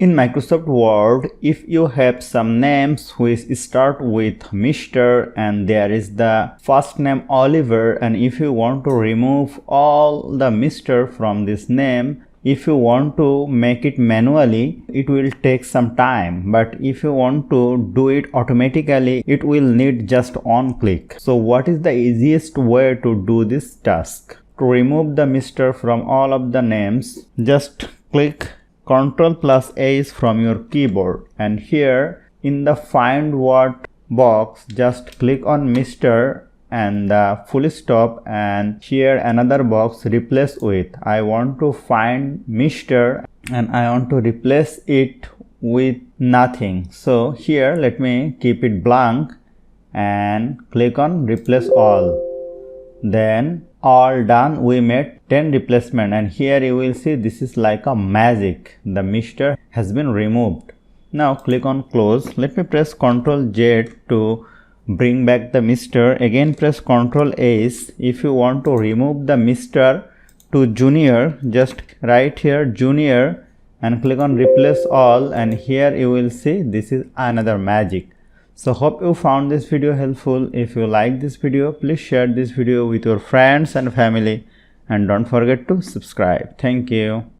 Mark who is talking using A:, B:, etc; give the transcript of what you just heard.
A: In Microsoft Word, if you have some names which start with Mr. and there is the first name Oliver, and if you want to remove all the Mr. from this name, if you want to make it manually, it will take some time, but if you want to do it automatically, it will need just one click. So what is the easiest way to do this task? To remove the Mr. from all of the names, just click Ctrl+H from your keyboard, and here in the find word box just click on Mr. and the full stop, and here another box replace with. I want to find Mr. and I want to replace it with nothing. So here let me keep it blank and click on replace all. Then all done, we made 10 replacement, and here you will see this is like a magic. The Mr. has been removed. Now click on close. Let me press Ctrl+Z to bring back the Mr. Again press Ctrl+S. If you want to remove the Mr. to Junior, just write here Junior and click on replace all, and here you will see this is another magic. So hope you found this video helpful. If you like this video, please share this video with your friends and family, and don't forget to subscribe. Thank you.